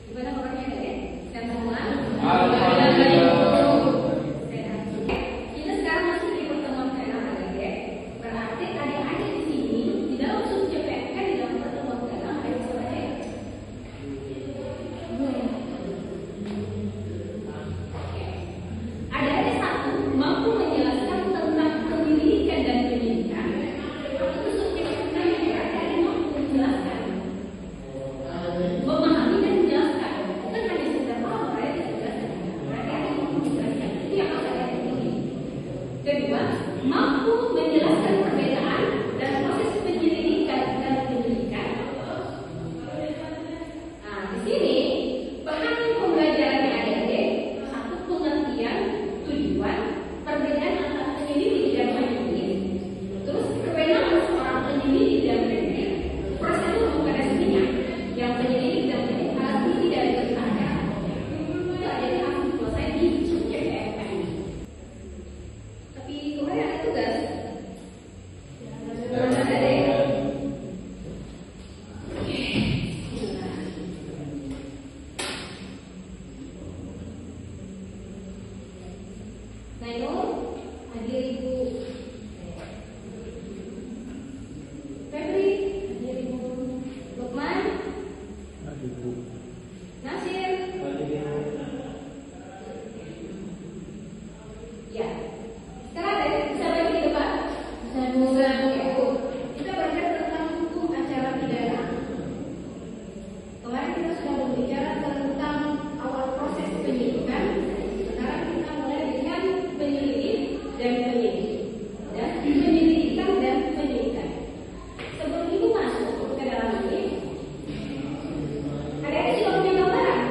Gimana kabarnya Dek? Sehat semua? Kita sekarang masih di pertemuan ke-6 Dek. Berarti adik-adik di sini tidak langsung CPNK di dalam pertemuan ke-6 ada siapa Dek? Adik-adik satu mampu menjelaskan tentang pendidikan dan pendidikan. Itu subjektifnya yang adik-adik mampu menjelaskan. Memahami dan menjelaskan bukan hanya sekedar paham, berarti menjelaskan. Berarti ada yang mampu menjelaskan. Itu yang harus ada di sini. Kedua, mampu menjelaskan perbedaan dan proses penyelidikan dan penyidikan. Nah, di sini bahan pembelajarannya adik-adik satu pengertian tujuan perbedaan antara penyelidik dan penyidik. Terus kewenangan seorang penyelidik dan penyidik. Prosedur mekanismenya yang penyelidik dan penyidik harus isi dari keterangan. Itu adik harus selesai di subjek PMK. Tapi kemarin ada tugas. Ada deh. Oke. Nainul, hadir Ibu. Febri, hadir Ibu. Lukman, Nasir. Ya. Sekarang ada bisa bagi di depan. Bisa Bu. Kita belajar tentang hukum acara pidana. Kemarin kita sudah berbicara tentang awal proses penyidikan. Sekarang kita mulai dengan penyelidik dan penyidik. Dan penyelidikan dan penyidikan. Sebelum Ibu masuk ke dalam ini, ada sudah punya gambaran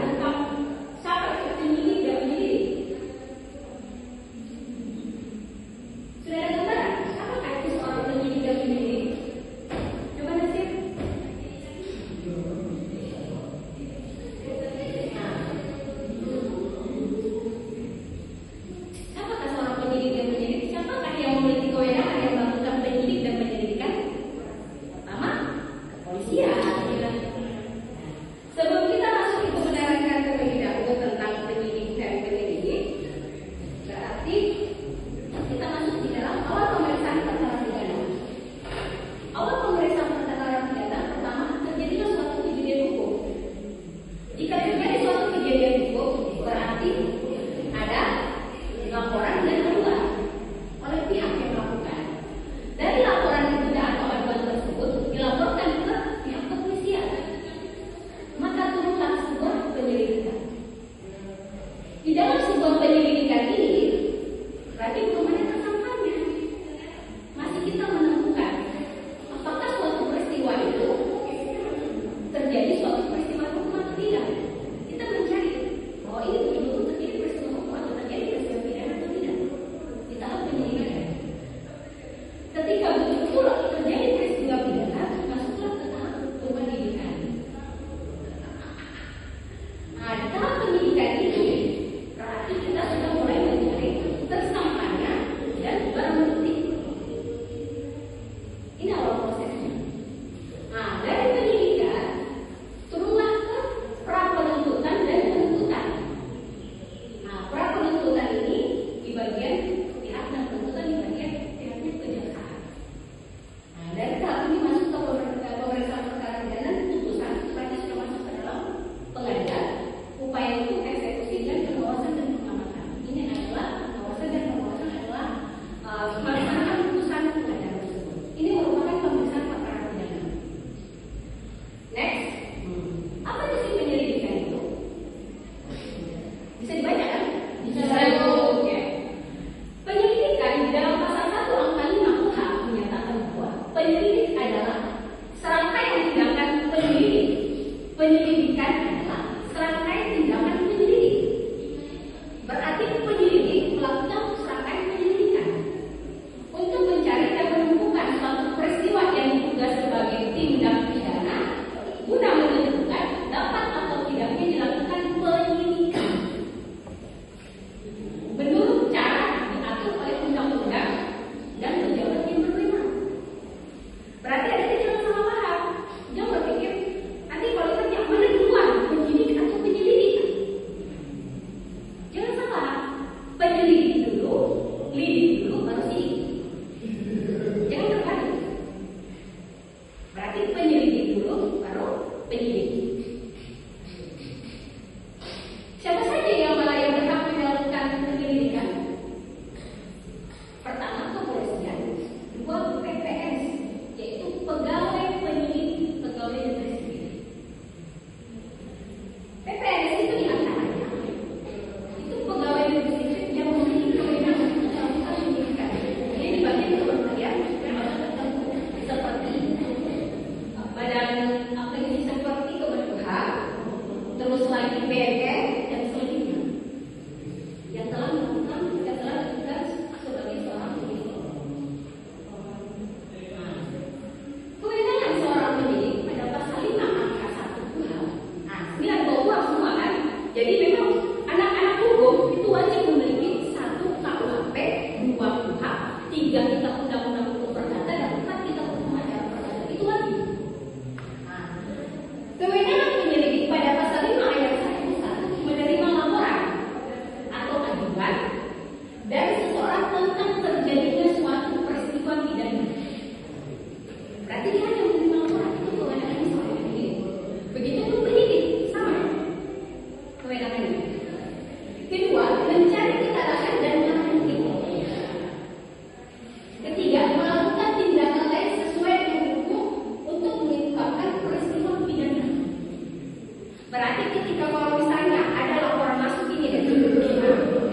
Berarti ketika kalau misalnya ada laporan masuk ini deh,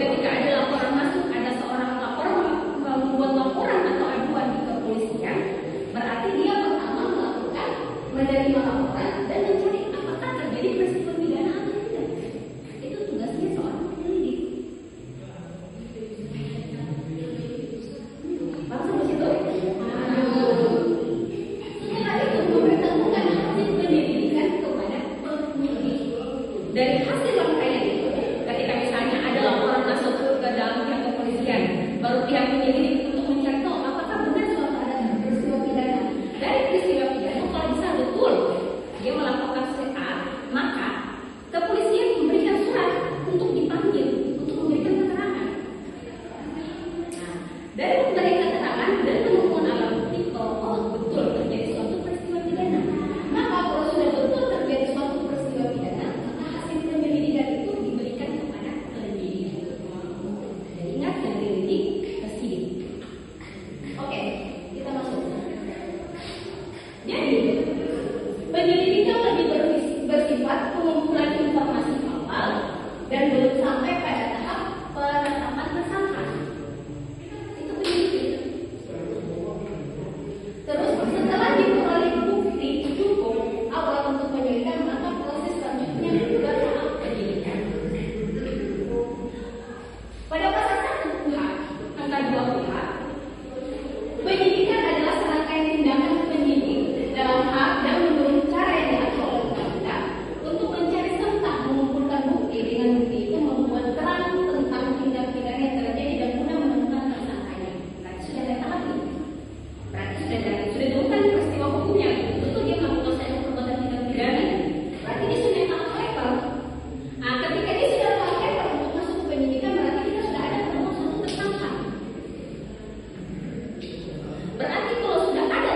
ketika ada laporan masuk, ada seorang lapor membuat laporan atau aduan di kepolisian, berarti dia pertama melakukan menerima laporan dan mencari apakah terjadi peristiwa pidana atau tidak. Itu tugasnya seorang penyelidik. Bang sampai situ? Setelah itu memberitahukan hasil penyelidikan kepada penyidik. Dari hasil rangkaian itu, ketika misalnya ada laporan masuk ke dalam pihak kepolisian, baru pihak penyelidik untuk mencari tahu apakah benar suatu ada peristiwa pidana. Dari peristiwa pidana, kalau bisa betul dia melakukan CA, maka kepolisian memberikan surat untuk dipanggil untuk memberikan keterangan. Nah, dari memberikan keterangan dan menemukan alat bukti kalau betul terjadi suatu peristiwa pidana, maka kalau sudah betul terjadi suatu peristiwa pidana, maka hasil penyelidikan itu diberikan kepada penyidik. Dan ingat, yang penyelidik penyidik. Oke, kita masuk. Jadi penyelidikan lebih bersifat pengumpulan informasi awal dan belum sampai pada tahap penetapan tersangka. Itu penyelidik. Terus setelah diperoleh bukti cukup awal untuk penyelidikan, maka proses selanjutnya juga tahap penyidikan. Pada pasal 1 KUH angka 2 KUH, penyidikan adalah serangkaian tindakan penyidik dalam hak dan menurut cara yang diatur oleh undang-undang untuk mencari serta mengumpulkan bukti. Dengan bukti itu membuat terang tentang tindak pidana yang terjadi dan guna menemukan tersangkanya. Berarti sudah ada tahap ini. Berarti sudah ditemukan peristiwa hukumnya. Betul dia melakukan suatu perbuatan tindak pidana. Berarti dia sudah tahap level. Nah, ketika dia sudah tahap level untuk masuk ke penyidikan, berarti kita sudah ada menemukan satu tersangka. Berarti kalau sudah ada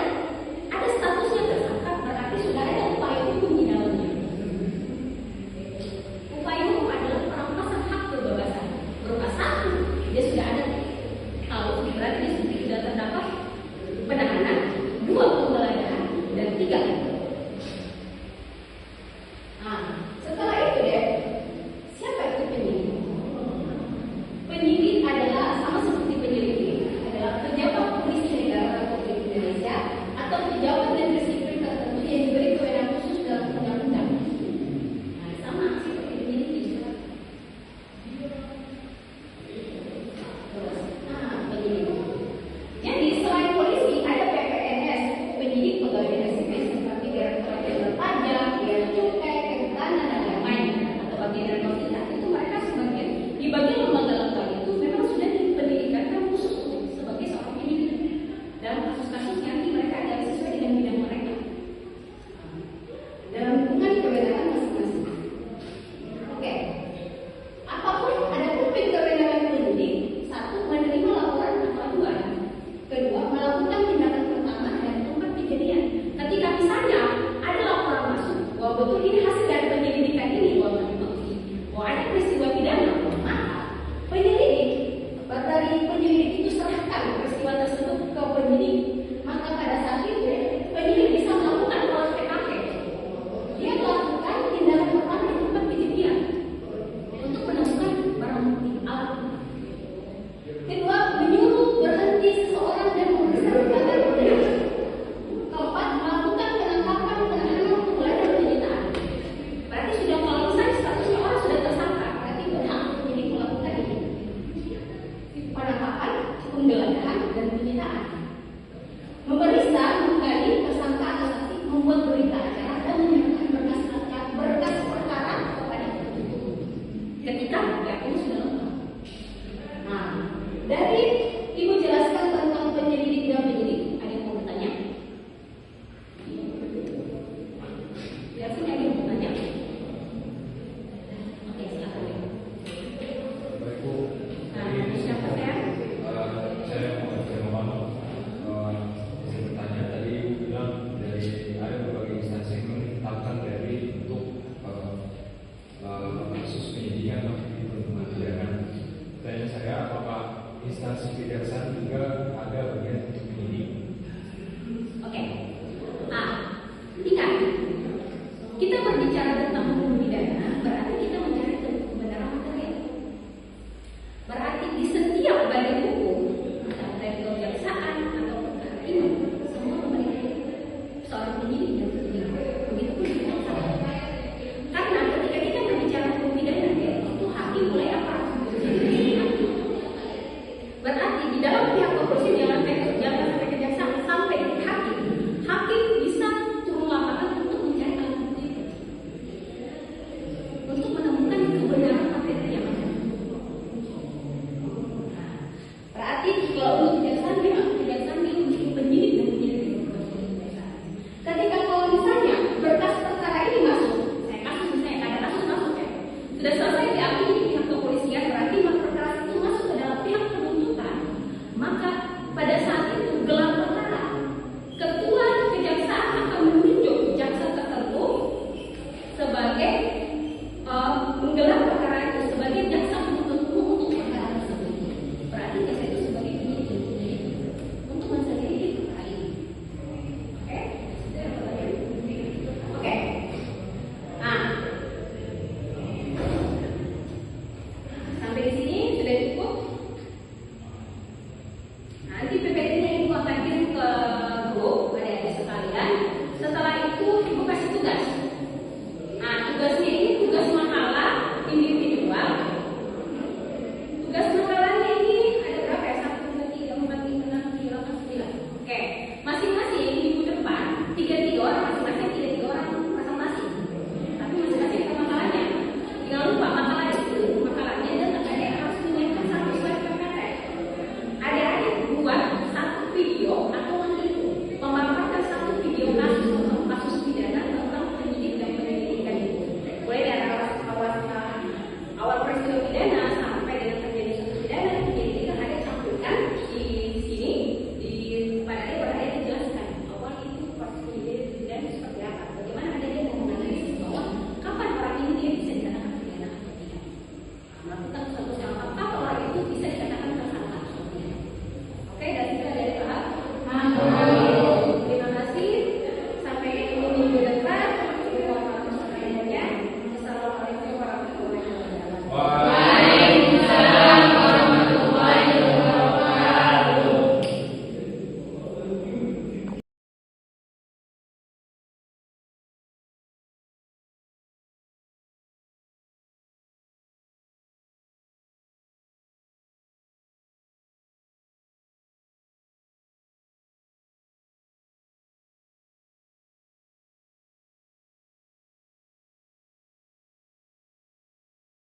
statusnya tersangka, berarti sudah ada upaya hukum di dalamnya. Upaya hukum adalah perampasan hak kebebasan. Berupa satu, dia sudah ada tahu, berarti dia sudah terdapat penahanan, 2 penggeledahan, dan 3. Nah, setelah itu deh, siapa itu penyidik? Penyidik adalah sama seperti penyelidik, adalah pejabat polisi negara Republik Indonesia atau pejabat negeri sipil tertentu yang diberi kewenangan khusus dalam undang-undang. Nah, sama seperti penyelidik juga. Penyidik. Jadi selain polisi ada PPNS, penyidik pegawai negeri sipil seperti Direktorat Jenderal Pajak, Bea Cukai, Kehutanan dan lain-lain, atau bagian dari konsultan. Itu mereka sebagian di bagian lembaga-lembaga itu memang sudah dipendidikan khusus sebagai seorang penyidik. Dalam kasus-kasus nanti mereka ada sesuai dengan bidang mereka dalam hubungan kewenangan masing-masing. Oke, apapun adapun kewenangan penyidik, 1 menerima laporan atau aduan, 2 melakukan tindakan pertama dan tempat kejadian. Ketika misalnya ada laporan masuk bahwa betul ini hasil dari penyelidikan ini bahwa ada peristiwa pidana, maka Sudah selesai